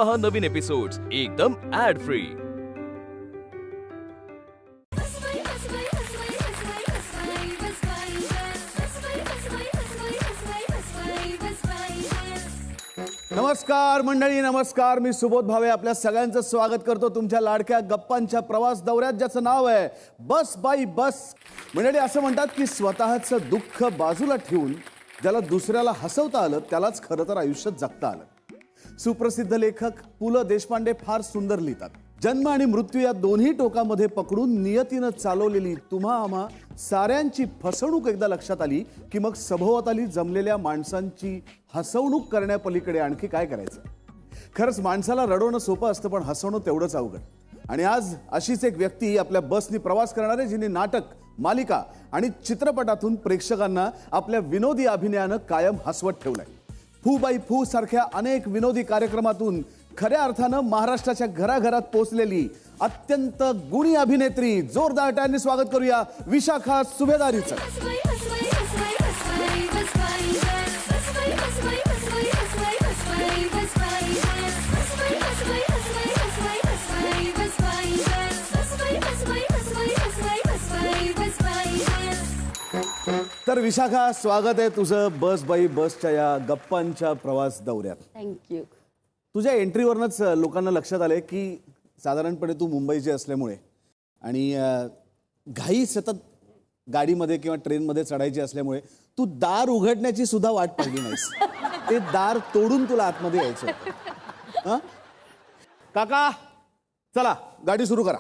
पहा नवीन एपिसोड्स एकदम add free. नमस्कार मंडळी, नमस्कार। मी सुबोध भावे आपल्या सगळ्यांचं स्वागत करतो तुमच्या लाडक्या गप्पांच्या प्रवास दौऱ्यात, ज्याचं नाव आहे बस बाई बस। मंडळी, असं म्हणतात की स्वतःचं दुःख बाजूला ठेवून ज्याला दुसऱ्याला हसवता आलं त्यालाच खरं तर आयुष्यात जगता आलं। सुप्रसिद्ध लेखक पु ल देशपांडे फार सुंदर लिहितात, जन्म आणि मृत्यू या दोन्ही टोकामध्ये पकडून नियतीनं चालवलेली तुम्हा आम्हा साऱ्यांची फसवणूक एकदा लक्षात आली की मग सभोवताली जमलेल्या माणसांची हसवणूक करण्यापलीकडे आणखी काय करायचं। खरंच माणसाला रडवणं सोपं असतं, पण हसवणं तेवढंच अवघड। आणि आज अशीच एक व्यक्ती आपल्या बसनी प्रवास करणार आहे, जिने नाटक, मालिका आणि चित्रपटातून प्रेक्षकांना आपल्या विनोदी अभिनयानं कायम हसवत ठेवलंय। फू बाई फू सारख्या अनेक विनोदी कार्यक्रमातून खऱ्या अर्थानं महाराष्ट्राच्या घराघरात पोहोचलेली अत्यंत गुणी अभिनेत्री, जोरदार टाळ्यांनी स्वागत करूया विशाखा सुभेदारीचं। तर विशाखा, स्वागत आहे तुझं बस बाई बसच्या या गप्पांच्या प्रवास दौऱ्यात। थँक्यू। तुझ्या एंट्रीवरनच लोकांना लक्षात आलंय की साधारणपणे तू मुंबईची असल्यामुळे आणि घाई सतत गाडीमध्ये किंवा ट्रेनमध्ये चढायची असल्यामुळे तू दार उघडण्याची सुद्धा वाट पाहिली नाहीस। ते दार तोडून तुला आतमध्ये यायचं होतं। काका चला गाडी सुरू करा।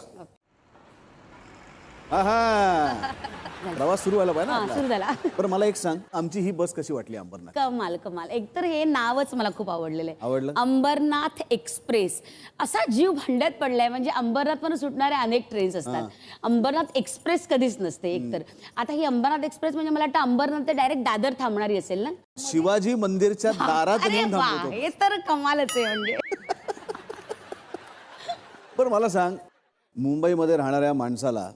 प्रवास सुरू व्हायला पाहिजे ना, सुरू झाला। पण मला एक सांग, आमची ही बस कशी वाटली अंबरनाथ? कमाल कमाल। एकतर हे नावच मला खूप आवडलेलं आहे। आवडलं? अंबरनाथ एक्सप्रेस असा जीव भांड्यात पडलाय। म्हणजे अंबरनाथवरून सुटणारे अनेक ट्रेन्स असतात, अंबरनाथ एक्सप्रेस कधीच नसते। एकतर आता ही अंबरनाथ एक्सप्रेस म्हणजे मला वाटतं अंबरनाथ ते डायरेक्ट दादर थांबणारी असेल ना। शिवाजी मंदिरच्या दारात येऊन थांबतो। हे तर कमालच आहे म्हणजे। पण मला सांग, मुंबईमध्ये राहणाऱ्या माणसाला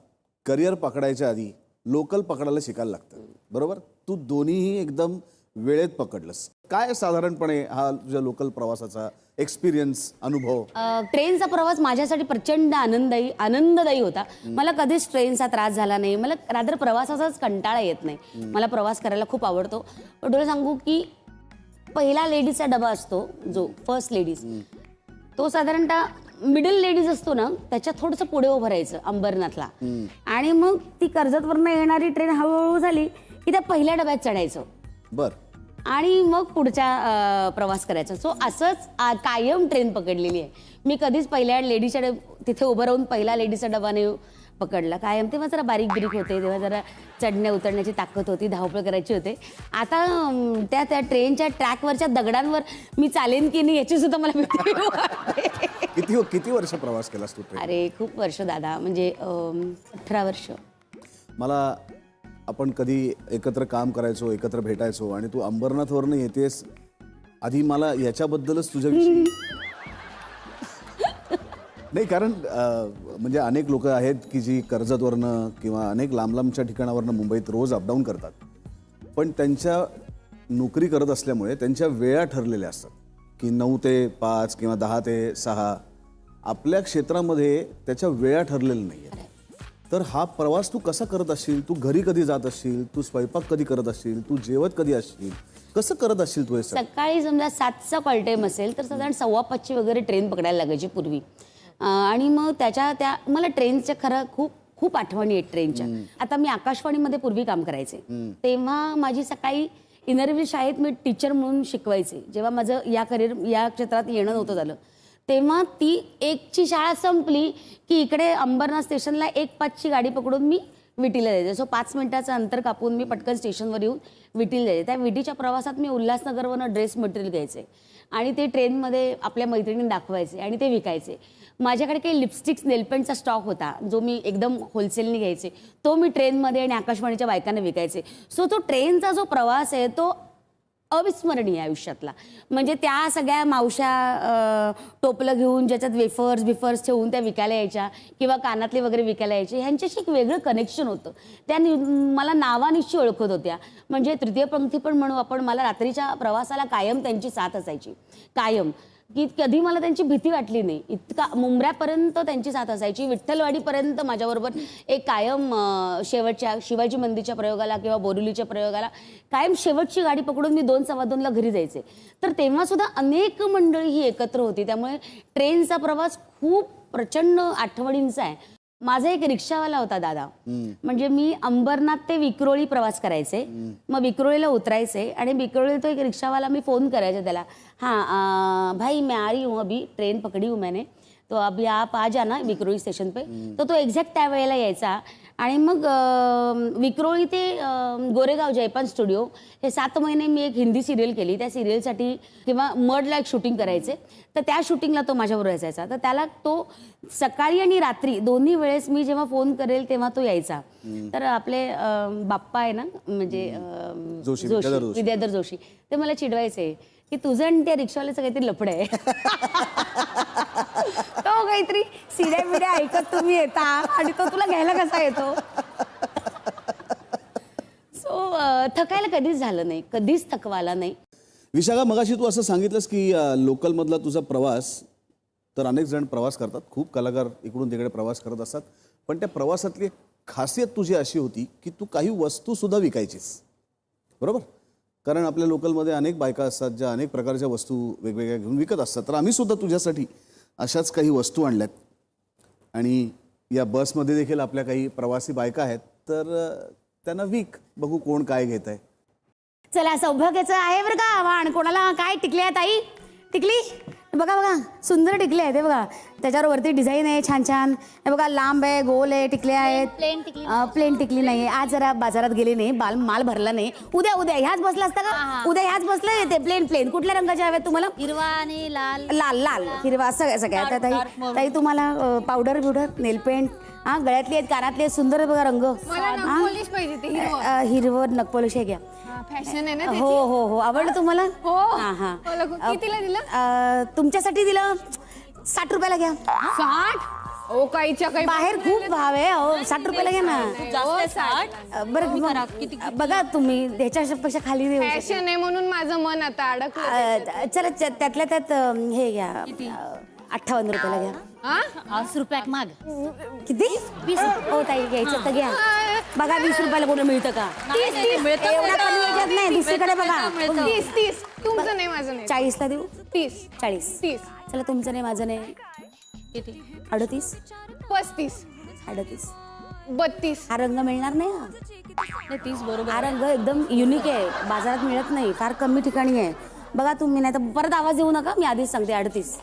करिअर पकडायच्या आधी लोकल पकडायला शिकायला लागतं, बरोबर? तू दोन्हीही एकदम वेळेत पकडलंस। काय साधारणपणे हा तुझ्या लोकल प्रवासाचा एक्सपिरियन्स, अनुभव? ट्रेनचा प्रवास माझ्यासाठी प्रचंड आनंददायी होता। मला कधीच ट्रेनचा त्रास झाला नाही, मला रादर प्रवासाचाच कंटाळा येत नाही। मला प्रवास करायला खूप आवडतो। पण तुला सांगू की पहिला लेडीजचा डबा असतो, जो फर्स्ट लेडीज, तो साधारणतः मिडल लेडीज असतो ना, त्याच्या थोडंसं पुढे उभं राहायचं अंबरनाथला। आणि मग ती कर्जतवरनं येणारी ट्रेन हळूहळू झाली की त्या पहिल्या डब्यात चढायचं। बर। आणि मग पुढच्या प्रवास करायचा। सो असंच कायम ट्रेन पकडलेली आहे मी। कधीच पहिल्या लेडीजच्या तिथे उभं राहून पहिला लेडीजचा डबा नाही पकडला कायम। तेव्हा जरा बारीक बिरीक होते, तेव्हा जरा चढण्या उतरण्याची ताकद होती, धावपळ करायची होते। आता त्या ट्रेनच्या ट्रॅकवरच्या दगडांवर मी चालेन की नाही याची सुद्धा मला भीती वाटते। किती वर्ष प्रवास केलास तू ट्रेन? अरे खूप वर्ष दादा, म्हणजे 18 वर्ष। मला आपण कधी एकत्र काम करायचो, एकत्र भेटायचो आणि तू अंबरनाथवरनं येतेस, आधी मला याच्याबद्दलच तुझ्याविषयी नाही, कारण म्हणजे अनेक लोक आहेत की जी कर्जतवरनं किंवा अनेक लांब लांबच्या ठिकाणावरनं मुंबईत रोज अपडाऊन करतात, पण त्यांच्या नोकरी करत असल्यामुळे त्यांच्या वेळा ठरलेल्या असतात की 9 ते 5 किंवा 10 ते 6। आपल्या क्षेत्रामध्ये त्याच्या वेळा ठरलेल्या नाही आहेत। तर हा प्रवास तू कसा करत असशील? तू घरी कधी जात असशील? तू स्वयंपाक कधी करत असशील? तू जेवत कधी असशील? कसं करत असशील तू हे? सकाळी समजा 7चा कॉल टाईम असेल तर साधारण 5:15 वगैरे ट्रेन पकडायला लागायची पूर्वी। आणि मग त्या मला ट्रेनच्या खरं खूप आठवणी आहेत ट्रेनच्या। आता मी आकाशवाणीमध्ये पूर्वी काम करायचे, तेव्हा माझी सकाळी इनरव्हिल शाळेत मी टीचर म्हणून शिकवायचे। जेव्हा माझं या क्षेत्रात येणं नव्हतं झालं, तेव्हा ती 1ची शाळा संपली की इकडे अंबरनाथ स्टेशनला 1:05ची गाडी पकडून मी विटीला जायचे। सो 5 मिनिटाचं अंतर कापून मी पटकन स्टेशनवर येऊन विटीला जायचे। त्या विटीच्या प्रवासात मी उल्हासनगरवरनं ड्रेस मटेरियल घ्यायचे आणि ते ट्रेनमध्ये आपल्या मैत्रिणींनी दाखवायचे आणि ते विकायचे। माझ्याकडे काही लिपस्टिक्स, नेलपेंटचा स्टॉक होता जो मी एकदम होलसेलनी घ्यायचे, तो मी ट्रेनमध्ये आणि आकाशवाणीच्या बायकांना विकायचे। सो तो ट्रेनचा जो प्रवास आहे तो अविस्मरणीय आयुष्यातला। म्हणजे त्या सगळ्या मावश्या टोपलं घेऊन ज्याच्यात वेफर्स ठेवून त्या विकायला यायच्या किंवा कानातले वगैरे विकायला यायचे, ह्यांच्याशी एक वेगळं कनेक्शन होतं। त्या मला नावानिशी ओळखत होत्या, म्हणजे तृतीय पंक्ती पण म्हणू आपण। मला रात्रीच्या प्रवासाला कायम त्यांची साथ असायची, कायम। की कधी मला त्यांची भीती वाटली नाही. इतका मुंबऱ्यापर्यंत त्यांची साथ असायची, विठ्ठलवाडीपर्यंत माझ्याबरोबर एक कायम शेवटच्या शिवाजी मंदिरच्या प्रयोगाला किंवा बोरिवलीच्या प्रयोगाला कायम शेवटची गाडी पकडून मी 2:15ला घरी जायचे. तर तेव्हा सुद्धा अनेक मंडळी ही एकत्र होती. त्यामुळे ट्रेनचा प्रवास खूप प्रचंड आठवणींचा आहे. माझा एक रिक्षावाला होता दादा, म्हणजे मी अंबरनाथ ते विक्रोळी प्रवास करायचे, मग विक्रोळीला उतरायचे आणि विक्रोळी तो एक रिक्षावाला मी फोन करायचे त्याला, हाँ भाई मैं आ रही हूँ, अभी ट्रेन पकड़ी हूँ मैंने, तो अभी आप आ जाना विक्रोळी स्टेशन पे. तर तो एक्झॅक्ट त्या वेळेला यायचा आणि मग विक्रोळी ते गोरेगाव जयपान स्टुडिओ हे 7 महिने मी एक हिंदी सिरियल केली. त्या सिरियलसाठी किंवा मडला एक शूटिंग करायचे, तर त्या शूटिंगला तो माझ्याबरोबर असायचा. तर त्याला तो सकाळी आणि रात्री दोन्ही वेळेस मी जेव्हा फोन करेल तेव्हा तो यायचा. तर आपले बाप्पा आहे ना, म्हणजे जोशी, विद्याधर जोशी, ते मला चिडवायचे की तुझं आणि त्या रिक्षावाल्याचं काहीतरी लफडं आहे. तो काहीतरी सिड्या बिड्या ऐकत तुम्ही येता आणि तो तुला घ्यायला कसा येतो. सो थकायला कधीच झालं नाही, कधीच थकवा आला नाही. विशाखा, मगाशी तू असं सांगितलंस की लोकलमधला तुझा प्रवास, तर अनेक जण प्रवास करतात, खूप कलाकार इकडून तिकडे प्रवास करत असतात, पण त्या प्रवासातली खासियत तुझी अशी होती की तू काही वस्तूसुद्धा विकायचीस, बरोबर? कारण आपल्या लोकलमध्ये अनेक बायका असतात ज्या अनेक प्रकारच्या वस्तू वेगवेगळ्या घेऊन विकत असतात. तर आम्ही सुद्धा तुझ्यासाठी अशाच काही वस्तू आणल्यात आणि या बसमध्ये देखील आपल्या काही प्रवासी बायका आहेत, तर त्यांना विक, बघू कोण काय घेत आहे. चला, सौभाग्याचं आहे बरं का वाण. कोणाला काय टिकले आहे ताई? टिकली बघा बघा, सुंदर टिकले आहे ते बघा. त्याच्यावर वरती डिझाईन आहे छान छान. हे बघा, लांब आहे, गोल आहे, टिकले आहेत. प्लेन टिकली नाही. आज जरा बाजारात गेले नाही, माल भरला नाही. उद्या ह्याच बसला असता का? उद्या ह्याच बसला येते. प्लेन कुठल्या रंगाच्या हव्यात तुम्हाला? हिरवा आणि लाल. लाल हिरवा सगळ्या. ताई तुम्हाला पावडर बिवडर, नेल पेंट, हा गळ्यातली आहेत, कानातली आहेत, सुंदर आहे बघा रंग. हिरवं नखपॉलिश आहे घ्या. फॅशन आहे ना. हो आवडलं तुम्हाला? हा हा. कितीला दिलं? तुमच्यासाठी दिलं 60 रुपयाला घ्या. 60? ओ काहीच्या काही बाहेर खूप भाव आहे. 60 रुपयाला घ्या ना. बरं बघा तुम्ही, ह्याच्यापेक्षा खाली देऊ. फॅशन आहे म्हणून माझं मन आता अडकलं. चला त्यातल्या त्यात हे घ्या, 58 रुपयाला घ्या. 20 रुपयात माग. किती? 20. हो ताई, घ्यायचं तर घ्या. बघा 20 रुपयाला कोणी मिळतं का? 30 एवढा कमी याच्यात नाही. दुसरीकडे बघा. 30. तुमचं नाही, माझं नाही. 40 ला देऊ. 30. 40. चला, तुमचं नाही, माझं नाही. किती? 38. 35. 38. 32. हा रंग मिळणार नाही. 30 बरोबर. हा रंग एकदम युनिक आहे, बाजारात मिळत नाही, फार कमी ठिकाणी आहे. बघा तुम्ही, नाही तर परत आवाज देऊ नका. मी आधीच सांगते 38.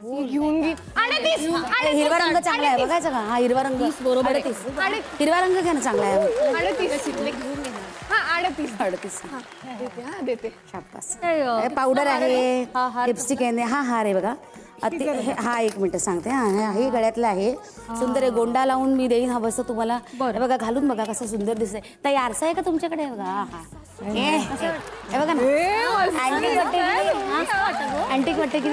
घेऊन घे. 38. हिरवा रंग चांगला आहे, बघायचा का? हा हिरवा रंग बरोबर. 38. हिरवा रंग घ्या ना, चांगला आहे. 38. देते. शाबास. पावडर आहे, लिपस्टिक आहे. हा हार आहे बघा. हा 1 मिनिट सांगते. हे गळ्यातलं आहे, सुंदर आहे. गोंडा लावून मी देईन हवं असं तुम्हाला. बघा, घालून बघा कसं सुंदर दिसतंय. ताई, आरसा आहे का तुमच्याकडे? बघा. हा हे बघा ना, अँटिक वाटते की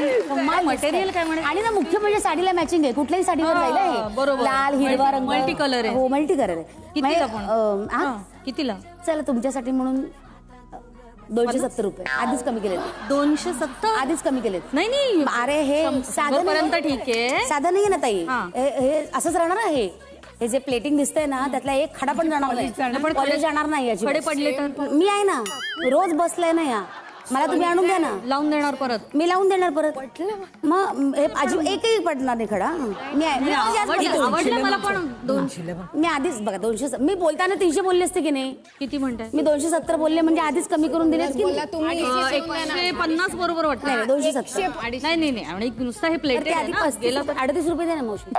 मटेरियल काय म्हणे. आणि ना, मुख्य म्हणजे साडीला मॅचिंग आहे. कुठल्याही साडीवर जाईल. लाल हिरवा रंग, मल्टी कलर आहे. हो, मल्टी कलर आहे. कितीला? चला, तुमच्यासाठी म्हणून 270 रुपये आधीच कमी केले. 270 आधीच कमी केले. नाही. अरे हे साधं पर्यंत ठीक आहे. साधं नाहीये ना ताई. हे असंच राहणार आहे. हे जे प्लेटिंग दिसतंय ना, त्यातला एक खडा पण जाणार नाही. कॉलेज जाणार नाही. याची खडे पडले तर मी आहे ना, रोज बसलाय ना या. मला तुम्ही आणून द्या ना. लावून देणार परत. मी लावून देणार परत. मग एकही पडणार नाही खडा. आवडलं मला पण. 200. मी आधीच बघा 200. मी बोलताना 300 बोलले असते की नाही? किती म्हणताय? मी 270 बोलले म्हणजे आधीच कमी करून दिले की. 150 बरोबर वाटतं. नाही, 270. नाही आणि नुसतं हे प्लेट आधी 38 रुपये दे ना मावशी.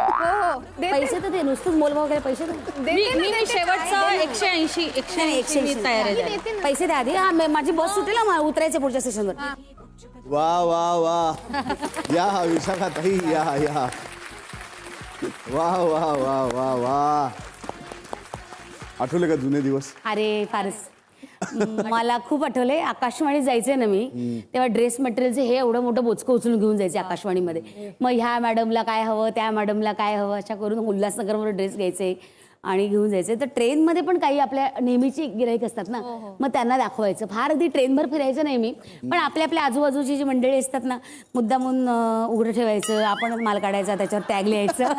पैसे तर दे, नुसतंच मोलभाव केला. पैसे मी शेवटचा 180 तयार आहे. पैसे द्या आधी. हा, माझी बस सुटेल, उतरायचं पुढच्या स्टेशनवर. वा वा वा, या विशाखा ताई, या वा वा वा वा वा. आठवले का जुने दिवस? अरे फारच. मला खूप आठवले. आकाशवाणीत जायचंय ना मी, तेव्हा ड्रेस मटेरियलचे हे एवढं मोठं बोचकं उचलून घेऊन जायचे आकाशवाणीमध्ये. मग ह्या मॅडमला काय हवं, त्या मॅडमला काय हवं, अशा करून उल्हासनगरवर ड्रेस घ्यायचे. आणि घेऊन जायचे. तर ट्रेनमध्ये पण काही आपल्या नेहमीची गिराईक असतात ना, मग त्यांना दाखवायचं. फार अगदी ट्रेनभर फिरायचं नाही मी, पण आपल्या आपल्या आजूबाजूची जी मंडळी असतात ना, मुद्दामून उघडं ठेवायचं, आपणच माल काढायचा, त्याच्यावर टॅग लिहायचं.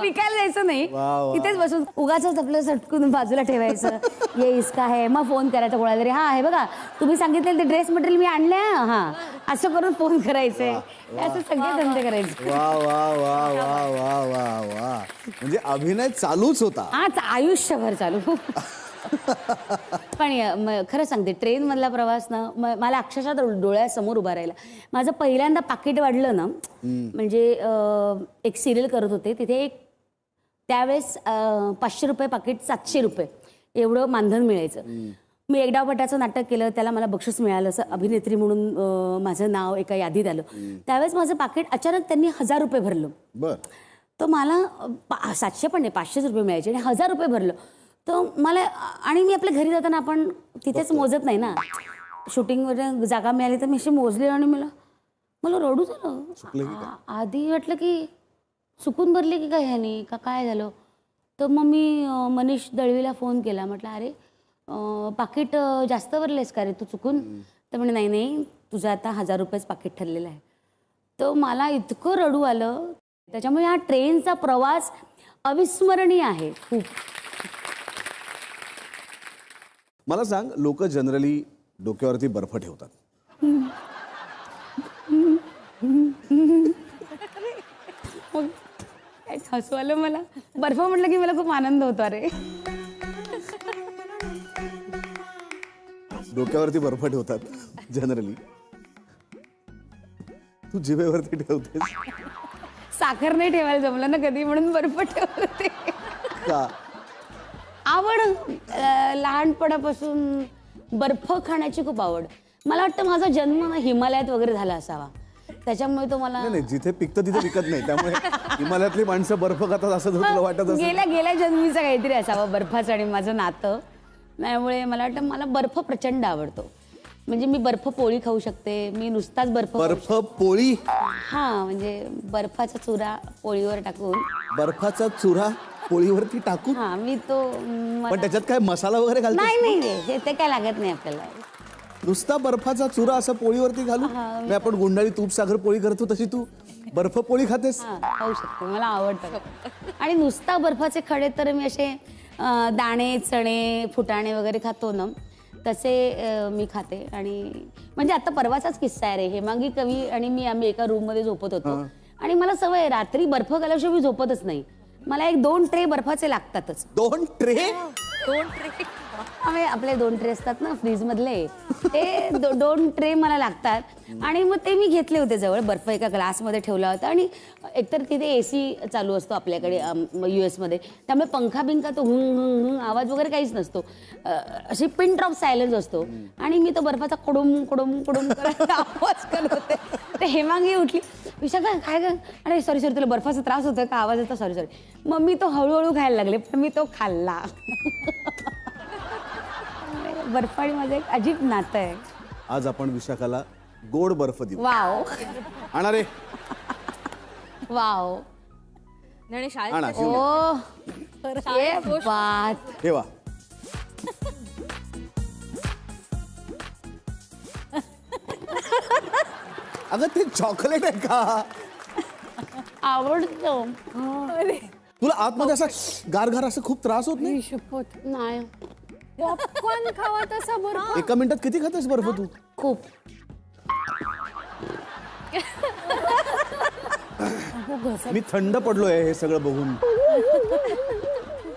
विकायला जायचं नाही, तिथेच बसून उगाच आपलं सटकून बाजूला ठेवायचं. ये इसका आहे, मग फोन करायचा कोणाला तरी, हा हे बघा तुम्ही सांगितलेलं ते ड्रेस मटेरियल मी आणलंय, हा असं करून फोन करायचे. असं सगळे धंदे करायचे. वा वा वा वा वा वा वा, म्हणजे अभिनय चालूच होता. हा आयुष्यभर चालू. पण खरं सांगते, ट्रेन मधला प्रवास ना मला अक्षरशः डोळ्यासमोर उभा राहिला. माझं पहिल्यांदा पाकिट वाढलं ना, म्हणजे एक सिरियल करत होते तिथे, एक त्यावेळेस 500 रुपये पाकिट 700 रुपये एवढं मानधन मिळायचं. मी एक डावपटाचं नाटक केलं, त्याला मला बक्षीस मिळालं, असं अभिनेत्री म्हणून माझं नाव एका यादीत आलं. त्यावेळेस माझं पाकिट अचानक त्यांनी 1000 रुपये भरलं. तर मला 700 पण नाही, 500 रुपये मिळायचे आणि 1000 रुपये भरलं. तर मला, आणि मी आपल्या घरी जाताना आपण तिथेच मोजत नाही ना, शूटिंगवर जागा मिळाली तर मी अशी मोजली आणि मला रडू झालं. आधी वाटलं की चुकून भरली की काय ह्यानी का काय झालं. तर मग मी मनीष दळवीला फोन केला, म्हटलं अरे पाकिट जास्त भरलेस का रे तू चुकून. तर म्हणे नाही नाही, तुझं आता 1000 रुपयेच पाकिट ठरलेलं आहे. तर मला इतकं रडू आलं. त्याच्यामुळे हा ट्रेनचा प्रवास अविस्मरणीय आहे खूप. मला सांग, लोक जनरली डोक्यावरती बर्फ ठेवतात. हसू आलं मला. बर्फ म्हटलं की मला खूप आनंद होतो. अरे डोक्यावरती बर्फ ठेवतात जनरली, तू जिभेवरती ठेवतेस. साखर नाही ठेवायला जमलं ना कधी, म्हणून बर्फ ठेवते. का? आवड, लहानपणापासून बर्फ खाण्याची खूप आवड. मला वाटतं माझा जन्म ना हिमालयात वगैरे झाला असावा, त्याच्यामुळे तो मला. नाही, जिथे पिकतं तिथे पिकत नाही, त्यामुळे हिमालयातली माणसं बर्फ खातात असं तुला वाटत असेल. गेल्या जन्मीचं काहीतरी असावं बर्फाचं आणि माझं नातं. त्यामुळे मला वाटतं मला बर्फ प्रचंड आवडतो. म्हणजे मी बर्फ पोळी खाऊ शकते, मी नुसताच बर्फ पोळी. हा, म्हणजे बर्फाचा चुरा पोळीवर टाकून. बर्फाचा चुरा पोळीवरती टाकून? हा, मी तो. पण त्याच्यात काय मसाला वगैरे घालतो? नाही, ते काय लागत नाही आपल्याला. नुसता बर्फाचा चुरा असं पोळीवरती घालू. मी आपण गुंडाळी तूप साखर पोळी करतो तशी तू बर्फ पोळी खातेस? खाऊ शकते, मला आवडतं. आणि नुसता बर्फाचे खडे तर मी असे दाणे, चणे, फुटाणे वगैरे खातो ना, तसे मी खाते. आणि म्हणजे आता परवाचाच किस्सा आहे रे. हेमांगी कवी आणि आम्ही एका रूम मध्ये झोपत होतो, आणि मला सवय आहे रात्री बर्फ घाल्याशिवाय मी झोपतच नाही. मला 1-2 ट्रे बर्फाचे लागतातच. 2 ट्रे? आपले 2 ट्रे असतात ना फ्रीज मधले, ते 2 ट्रे मला लागतात. आणि मग ते मी घेतले होते जवळ, बर्फ एका ग्लासमध्ये ठेवला होता. आणि एकतर तिथे AC चालू असतो आपल्याकडे US मध्ये, त्यामुळे पंखा बिंका तो हुं आवाज वगैरे काहीच नसतो, अशी पिन ड्रॉप सायलेन्स असतो. आणि मी तो बर्फाचा कुडुम कुडुम कुडुम करत आवाज करत होते. ते हेमांगी उठली, विशाखा काय ग, अरे सॉरी तुला बर्फाचा त्रास होतोय का, आवाज येतो, सॉरी. मग मी तो हळूहळू खायला लागले, पण मी तो खाल्ला. बर्फ आणि माझं एक अजीब नातं आहे. आज आपण विशाखाला गोड बर्फ देऊ. वाव, आणा रे. वाव. आणा, ओ बात. ठेवा. अगं ते चॉकलेट आहे का? आवडतो. तुला आतमध्ये असा गारगार असं खूप त्रास होत नाही? नाही. पॉपकॉर्न खावा तसा बर्फ. एका मिनिटात किती खातेस बर्फ तू? खूप. मी थंड पडलोय हे सगळं बघून.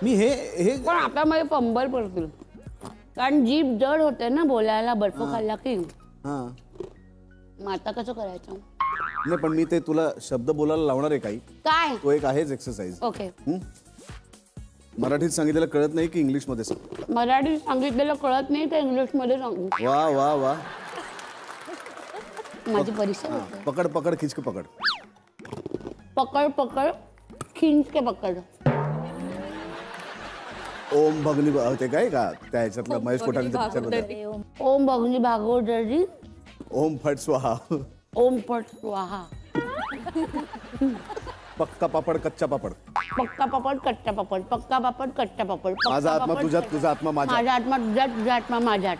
मी हे पण आता माझे पंबल पडतील, कारण जीभ जड होते ना बोलायला बर्फ खाल्ला की. हा, मग आता कसं करायचं? नाही पण मी ते तुला शब्द बोलायला लावणार आहे काही. काय? तो एक आहेच एक्सरसाइज. ओके. मराठीत सांगितलेलं कळत नाही की इंग्लिश मध्ये सांग? मराठीत सांगितलेलं कळत नाही तर इंग्लिश मध्ये सांगू. वा वा वा. माझी परीक्षा होते. पकड पकड खिचके पकड. पकड पकड खिंच के पकड. ओम भगनी होते काय का त्या ह्याच्यातलं महेश कोठारेच्या पिक्चर मध्ये? ओम भगनी भागवत, ओम फट स्वाहा. ओम पट स्वाहा. पक्का पापड कच्चा पापड. पक्का पापड कच्चा पापड, पक्का पापड कच्चा पापड, पक्का माझा आत्मा पापड, तुझ्यात, तुझा आत्मा माझ्यात. माझा आत्मा तुझ्यात, तुझा आत्मा माझ्यात.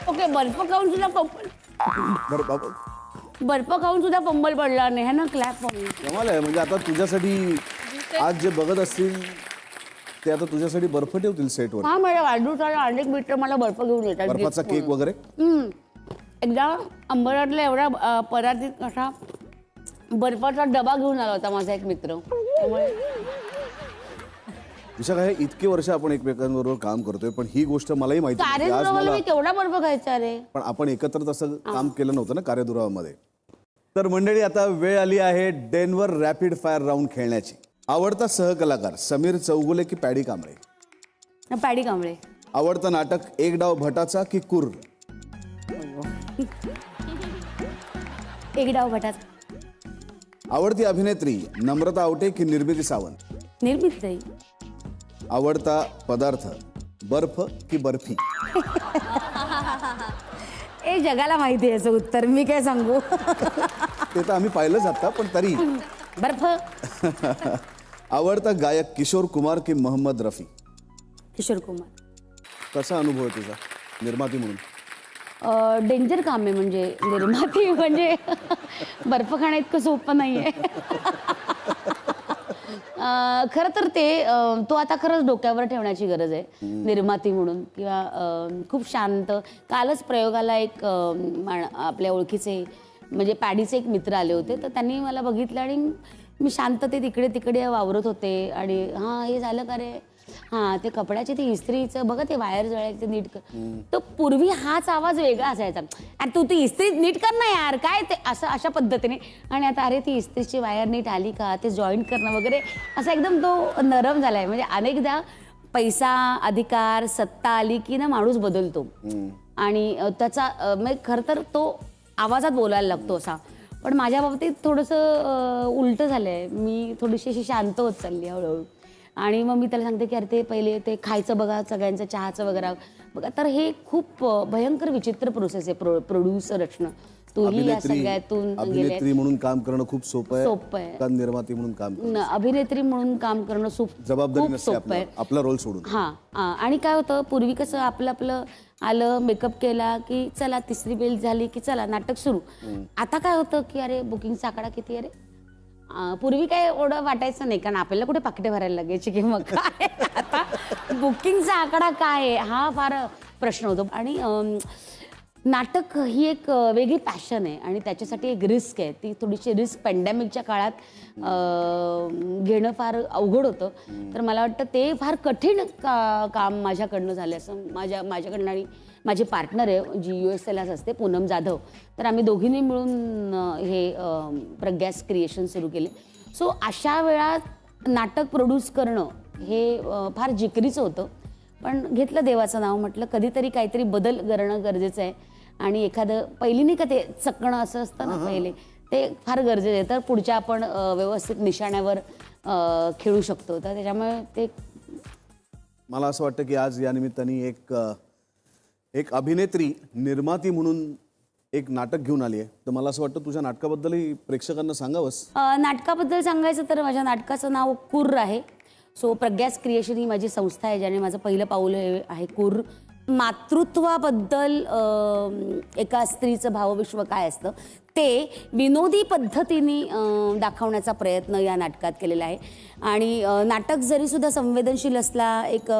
ओके, बर्फ खाऊन सुद्धा बरं बाबा, बर्फ खाऊन सुद्धा पंबल पडला नाही है ना. क्लॅप कमाल आहे. म्हणजे आता तुझ्यासाठी आज जे बघत असतील ते आता तुझ्यासाठी बर्फ ठेवतील सेटवर. हा, माझ्या वाढदिवसाला अनेक मित्र मला बर्फ घेऊन येतात. बर्फाचा केक वगैरे. एकदा अंबरनाथला एवढा परातीत असा बर्फाचा डबा घेऊन आला होता माझा एक मित्र. त्यामुळे विशाखा, हे इतके वर्ष आपण एकमेकांबरोबर काम करतोय, पण ही गोष्ट मलाही माहिती नव्हती. आज कार्यक्रमाला मला, मी केवढा बर्फ खायचा रे. पण आपण एकत्र तसं काम केलं नव्हतं ना कार्यदुरावामध्ये. तर मंडळी, आता वेळ आली आहे डेन्व्हर रॅपिड फायर राऊंड खेळण्याची. आवडता सहकलाकार समीर चौगुले की पॅडी कांबळे? पॅडी कांबळे. आवडतं नाटक एक डाव भटाचा की कुर्र? एक डाव भटात. आवडती अभिनेत्री नम्रता आवटे की निर्मिती सावंत? निर्मित नाही. आवडता पदार्थ बर्फ की बर्फी? ए, जगाला माहिती आहे याचं उत्तर, मी काय सांगू. ते तर आम्ही पाहिलंच आता, पण तरी. बर्फ. आवडता गायक किशोर कुमार की मोहम्मद रफी? किशोर कुमार. कसा अनुभव आहे तुझा निर्माती म्हणून? डेंजर काम आहे, म्हणजे निर्माती म्हणजे बर्फ खाणं इतकं सोपं नाही आहे. खरं तर ते तो आता खरंच डोक्यावर ठेवण्याची गरज आहे निर्माती म्हणून. किंवा खूप शांत. कालच प्रयोगाला एक आपल्या ओळखीचे म्हणजे पॅडीचे एक मित्र आले होते, तर त्यांनी मला बघितलं आणि मी शांततेत इकडे तिकडे वावरत होते. आणि हां, हे झालं का रे, हां ते कपड्याचे ते इस्त्रीचं बघा, ते वायर जळायचं नीट कर. तर पूर्वी हाच आवाज वेगळा असायचा, आणि तू ती इस्त्री नीट कर ना यार, काय ते असं अशा पद्धतीने. आणि आता अरे ती इस्त्रीची वायर नीट आली का, ते जॉईंट करणं वगैरे असा एकदम तो नरम झालाय. म्हणजे अनेकदा पैसा, अधिकार, सत्ता आली की ना माणूस बदलतो. आणि त्याचा म्हणजे खरं तर तो आवाजात बोलायला लागतो असा. पण माझ्या बाबतीत थोडंसं उलटं झालंय. मी थोडीशी अशी शांत होत चालली हळूहळू. आणि मग मी त्याला सांगते की अरे ते पहिले ते खायचं बघा, सगळ्यांचं चहाचं वगैरे बघा. तर हे खूप भयंकर विचित्र प्रोसेस आहे प्रोड्युसर रचणं. तूही या सगळ्यातून अभिनेत्री म्हणून काम करणं खूप सोपं आहे. सोपं आहे. का निर्माती म्हणून काम करणं? अभिनेत्री म्हणून काम करणं जबाबदारी खूप नसते सोपं आहे. आपला रोल सोडून. हां. आणि काय होतं, पूर्वी कसं आपलं आलं, मेकअप केला की चला, तिसरी बेल झाली की चला नाटक सुरू. आता काय होतं की अरे बुकिंगचा आकडा किती आहे रे. पूर्वी काय एवढं वाटायचं नाही, कारण आपल्याला कुठे पाकिटे भरायला लागायची की मग काय. आता बुकिंगचा आकडा काय आहे हा फार प्रश्न होतो. आणि नाटक ही एक वेगळी पॅशन आहे, आणि त्याच्यासाठी एक रिस्क आहे. ती थोडीशी रिस्क पॅन्डेमिकच्या काळात घेणं फार अवघड होतं. तर मला वाटतं ते फार कठीण काम माझ्याकडनं झालं असं. माझ्याकडनं. आणि माझी पार्टनर आहे जी USAलाच असते, पूनम जाधव. तर आम्ही दोघींनी मिळून हे प्रग्यास क्रिएशन सुरू केले. सो अशा वेळात नाटक प्रोड्यूस करणं हे फार जिकरीचं होतं. पण घेतलं देवाचं नाव, म्हटलं कधीतरी काहीतरी बदल करणं गरजेचं आहे. आणि एखादं पहिली नाही का ते चकणं असं असतं ना पहिले, ते फार गरजेचं आहे. तर पुढच्या आपण व्यवस्थित निशाण्यावर खेळू शकतो. तर त्याच्यामुळे ते मला असं वाटतं की आज या निमित्ताने एक अभिनेत्री निर्माती म्हणून एक नाटक घेऊन आली आहे. तर मला असं वाटतं तुझ्या नाटकाबद्दलही प्रेक्षकांना सांगावंस. नाटकाबद्दल सांगायचं तर माझ्या नाटकाचं नाव कुर्र आहे. सो प्रग्यास क्रिएशन ही माझी संस्था आहे, ज्याने माझं पहिलं पाऊल आहे कुर्र. मातृत्वाबद्दल एका स्त्रीचं भावविश्व काय असतं ते विनोदी पद्धतीने दाखवण्याचा प्रयत्न या नाटकात केलेला आहे. आणि नाटक जरीसुद्धा संवेदनशील असला, एक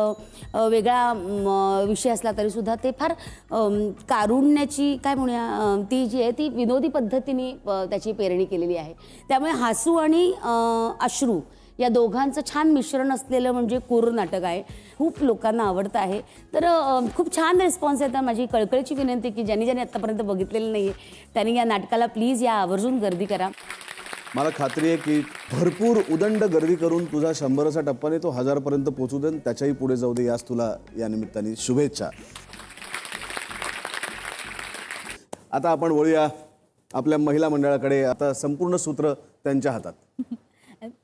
वेगळा विषय असला तरीसुद्धा ते फार कारुण्याची काय म्हणूया ती जी आहे ती विनोदी पद्धतीने त्याची पेरणी केलेली आहे. त्यामुळे हसू आणि अश्रू या दोघांचं छान मिश्रण असलेलं म्हणजे कुर्र नाटक आहे. खूप लोकांना आवडतं आहे. तर खूप छान रिस्पॉन्स येतात. माझी कळकळीची विनंती की ज्यांनी आत्तापर्यंत बघितलेलं नाही आहे त्यांनी या नाटकाला प्लीज या आवर्जून गर्दी करा. मला खात्री आहे की भरपूर उदंड गर्दी करून तुझा 100चा टप्पाने तो 1000पर्यंत पोहोचू दे, त्याच्याही पुढे जाऊ दे. यास तुला या निमित्ताने शुभेच्छा. आता आपण वळूया आपल्या महिला मंडळाकडे. आता संपूर्ण सूत्र त्यांच्या हातात.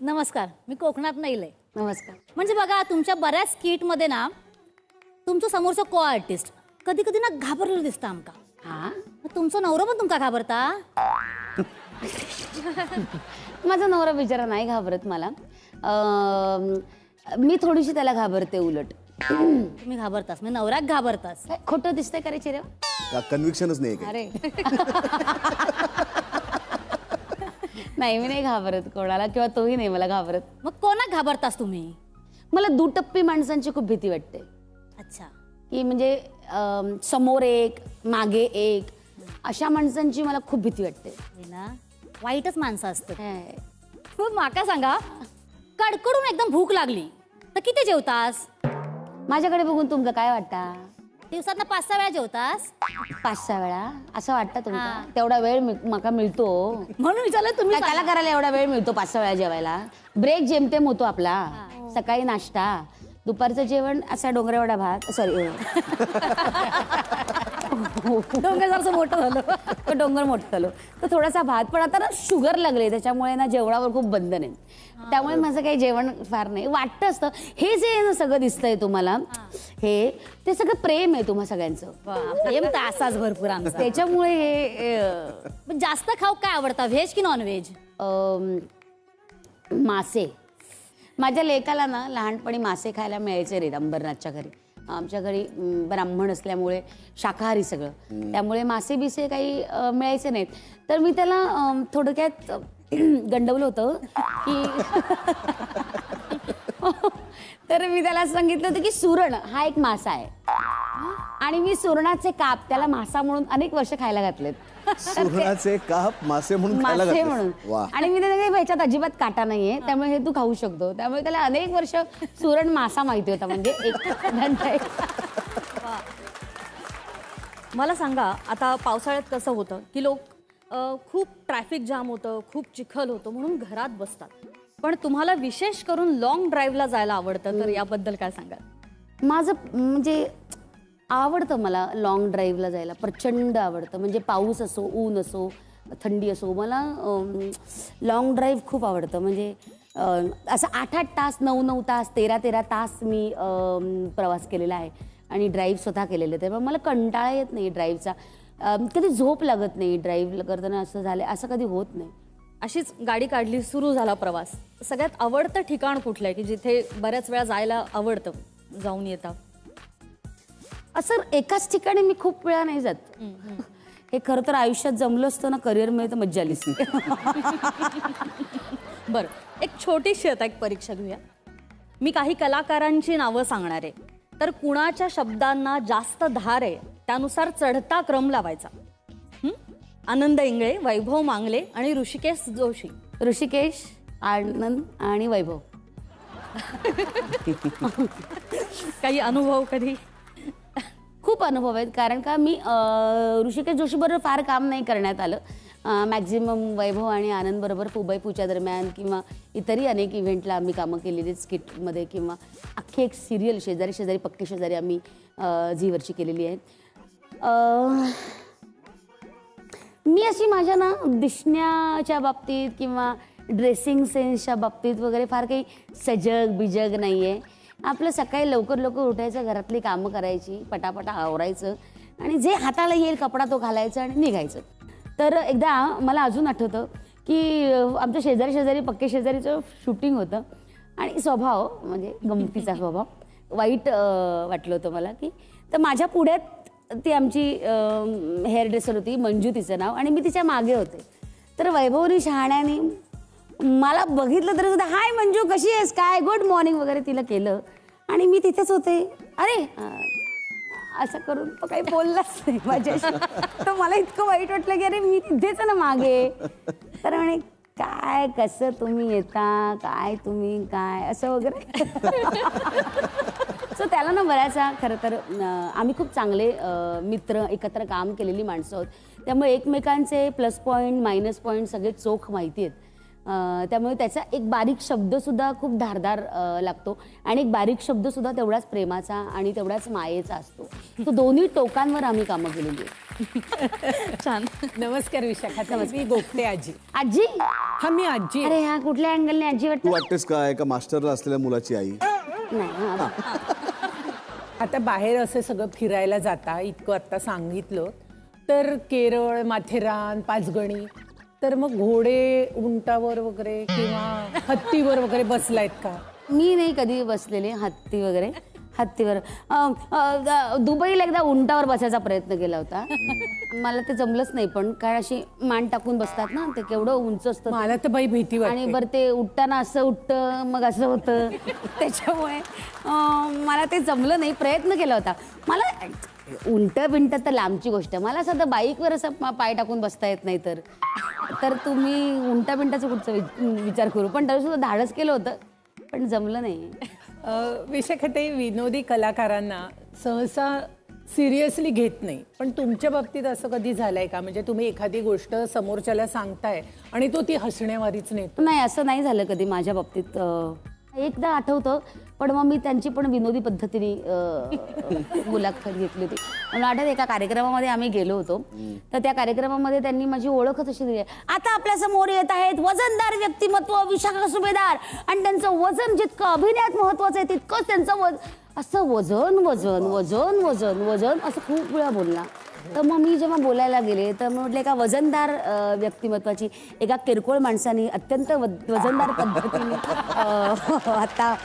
नमस्कार, मी कोकणात नाही लय. नमस्कार. म्हणजे बघा, तुमच्या बऱ्याच स्किटमध्ये ना तुमचं समोरचं को आर्टिस्ट कधी कधी ना घाबरलेलं दिसतं आमका. हा तुमचं नवरो पण तुमका घाबरता? माझा नवरा बिचारा नाही घाबरत मला. मी थोडीशी त्याला घाबरते उलट. तुम्ही घाबरतास मी नवऱ्याक घाबरतास? काय खोटं दिसतंय का रे चिरे? कन्व्हिक्शनच नाही काही. अरे नाही, मी नाही घाबरत कोणाला किंवा तोही नाही मला घाबरत. मग कोणाक घाबरतास तुम्ही? मला दुटप्पी माणसांची खूप भीती वाटते. अच्छा. की म्हणजे समोर एक मागे एक अशा माणसांची मला खूप भीती वाटते. हे ना वाईटच माणसं असतात. काय? मग माका सांगा, कडकडून एकदम भूक लागली तर किती जेवतास? माझ्याकडे बघून तुमका काय वाटतं? दिवसात 5-6 वेळा जेवतास? 5-6 वेळा असं वाटतं तुमका? तेवढा वेळ माका मिळतो म्हणून विचारलं तुम्ही. त्याला करायला एवढा वेळ मिळतो 5-6 वेळा जेवायला? ब्रेक जेमतेम होतो आपला. सकाळी नाश्ता, दुपारचं जेवण असा डोंगरेवडा भात. सॉरी डोंगर जरासं मोठं झालं. तो डोंगर मोठं झालो तर थोडासा भात. पण आता ना शुगर लागले त्याच्यामुळे ना जेवणावर खूप बंधन आहे. त्यामुळे माझं काही जेवण फार नाही. वाटतं असतं हे जे ना सगळं दिसतंय तुम्हाला, हे ते सगळं प्रेम आहे तुम्हा सगळ्यांचं. प्रेम तर असाच भरपूर आमचा. त्याच्यामुळे हे पण जास्त खाऊ काय आवडतं, व्हेज की नॉन व्हेज? मासे. माझ्या लेकाला ना लहानपणी मासे खायला मिळायचे रे अंबरनाथच्या घरी. आमच्या घरी ब्राह्मण असल्यामुळे शाकाहारी सगळं, त्यामुळे मासे बिसे काही मिळायचे नाहीत. तर मी त्याला थोडक्यात गंडवलं होतं की तर मी त्याला सांगितलं होतं की सुरण हा एक मासा आहे आणि मी सुरणाचे काप त्याला मासा म्हणून अनेक वर्ष खायला घातलेत. सुरणाचे काप मासे म्हणून खायला मासे घातले. म्हणून. वा. आणि मी त्याच्या ह्याच्यात अजिबात काटा नाहीये, त्यामुळे हे तू खाऊ शकतो. त्यामुळे त्याला अनेक वर्ष सुरण मासा माहिती होता. म्हणजे एक मला सांगा, आता पावसाळ्यात कसं होतं की लोक खूप ट्रॅफिक जाम होतं, खूप चिखल होतं म्हणून घरात बसतात, पण तुम्हाला विशेष करून लॉंग ड्राईव्हला जायला आवडतं, तर याबद्दल काय सांगाल? माझं म्हणजे आवडतं मला लॉंग ड्राईव्हला जायला, प्रचंड आवडतं. म्हणजे पाऊस असो, ऊन असो, थंडी असो, मला लॉंग ड्राईव्ह खूप आवडतं. म्हणजे असं 8-8 तास, 9-9 तास, 13-13 तास मी प्रवास केलेला आहे आणि ड्राईव्ह स्वतः केलेलं. त्यामुळे मला कंटाळा येत नाही ड्राईव्हचा. कधी झोप लागत नाही ड्राईव्ह करताना. असं झालं असं कधी होत नाही. अशीच गाडी काढली, सुरू झाला प्रवास, सगळ्यात आवडतं ठिकाण कुठलं आहे की जिथे बऱ्याच वेळा जायला आवडतं, जाऊन येता? असं एकाच ठिकाणी मी खूप वेळा नाही जात. हे खरं तर आयुष्यात जमलं असतं ना, करिअरमध्ये तर मज्जा आली असती. बरं, एक छोटीशी आता एक परीक्षा घेऊया. मी काही कलाकारांची नावं सांगणार आहे, तर कुणाच्या शब्दांना जास्त धार आहे त्यानुसार चढता क्रम लावायचा. आनंद इंगळे, वैभव मांगले आणि ऋषिकेश जोशी. ऋषिकेश, आनंद आणि वैभव. काही अनुभव कधी? खूप अनुभव आहेत, कारण का मी ऋषिकेश जोशीबरोबर फार काम नाही करण्यात आलं. मॅक्झिमम वैभव आणि आनंद बरोबर फुबाई पूच्या दरम्यान किंवा इतरही अनेक इव्हेंटला आम्ही कामं केलेली, स्किटमध्ये किंवा अख्खी एक सिरियल शेजारी शेजारी पक्के शेजारी आम्ही झीवरची केलेली आहे. मी अशी माझ्या ना दिसण्याच्या बाबतीत किंवा ड्रेसिंग सेन्सच्या बाबतीत वगैरे फार काही सजग बिजग नाही आहे. आपलं सकाळी लवकर लवकर उठायचं, घरातली कामं करायची, पटापटा आवरायचं आणि जे हाताला येईल कपडा तो घालायचा आणि निघायचं. तर एकदा मला अजून आठवतं की आमच्या शेजारी शेजारी पक्के शेजारीचं शूटिंग होतं आणि स्वभाव म्हणजे गमतीचा स्वभाव वाईट वाटलं होतं मला. की तर माझ्या पुढ्यात ती आमची हेअर ड्रेसर होती, मंजू तिचं नाव, आणि मी तिच्या मागे होते. तर वैभवनी शहाण्याने मला बघितलं तरी सुद्धा हाय मंजू कशी आहेस, काय गुड मॉर्निंग वगैरे तिला केलं आणि मी तिथेच होते. अरे असं करून तो काही बोललाच नाही माझ्याशी. तर मला इतकं वाईट वाटलं की अरे मी तिथेच ना मागे. तर म्हणे काय कसं तुम्ही येता, काय तुम्ही काय असं वगैरे. सो त्याला ना बऱ्याचसा खरं तर आम्ही खूप चांगले मित्र, एकत्र काम केलेली माणसं आहोत. त्यामुळे एकमेकांचे प्लस पॉईंट मायनस पॉईंट सगळे चोख माहिती आहेत. त्यामुळे त्याचा एक बारीक शब्दसुद्धा खूप धारदार लागतो आणि एक बारीक शब्दसुद्धा तेवढाच प्रेमाचा आणि तेवढाच मायेचा असतो. तो दोन्ही टोकांवर आम्ही कामं केलेली आहेत. छान. नमस्कार विशाखा, मी गोपटे आजी. आजी? हा मी आजी. अरे ह्या कुठल्या अँगलने आजी तू वाटतं? वाटतेस काय का मास्टरला असलेल्या मुलाची आई? नाही. आता बाहेर असं सगळं फिरायला जाता, इतकं आता सांगितलं, तर केरळ, माथेरान, पाचगणी. तर मग घोडे, उंटावर वगैरे किंवा हत्तीवर वगैरे बसलायत का? मी नाही कधी बसलेले हत्तीवर. दुबईला एकदा उंटावर बसायचा प्रयत्न केला होता. मला ते जमलंच नाही, पण काय अशी मान टाकून बसतात ना, ते केवढं उंच असतं. मला तर बाई भीती वाटते. आणि बरं ते उठताना असं उठतं, मग असं होतं. त्याच्यामुळे मला ते जमलं नाही. प्रयत्न केला होता. मला उंट बिंट तर लांबची गोष्ट आहे. मला असं बाईकवर असं पाय टाकून बसता येत नाही. तर तुम्ही उंटा बिंटाचा कुठचा विचार करू. पण तरी सुद्धा धाडस केलं होतं, पण जमलं नाही. विशाखाताई, विनोदी कलाकारांना सहसा सिरियसली घेत नाही, पण तुमच्या बाबतीत असं कधी झालंय का? म्हणजे तुम्ही एखादी गोष्ट समोरच्याला सांगताय आणि तो ती हसण्यावारीच नेतो. नाही, असं नाही झालं कधी माझ्या बाबतीत. एकदा आठवतं, पण मग मी त्यांची पण विनोदी पद्धतीने मुलाखत घेतली होती. मला आठवत एका कार्यक्रमामध्ये आम्ही गेलो होतो, तर त्या कार्यक्रमामध्ये त्यांनी माझी ओळखच अशी दिली. आता आपल्या समोर येत आहेत वजनदार व्यक्तिमत्व विशाखा सुभेदार, आणि त्यांचं वजन जितकं अभिनयात महत्वाचं आहे तितकंच त्यांचं असं वजन वजन वजन वजन वजन असं खूप वेळा बोलला. तर मग मी जेव्हा बोलायला गेले तर म्हटलं एका वजनदार व्यक्तिमत्वाची एका किरकोळ माणसाने अत्यंत वजनदार पद्धतीने आता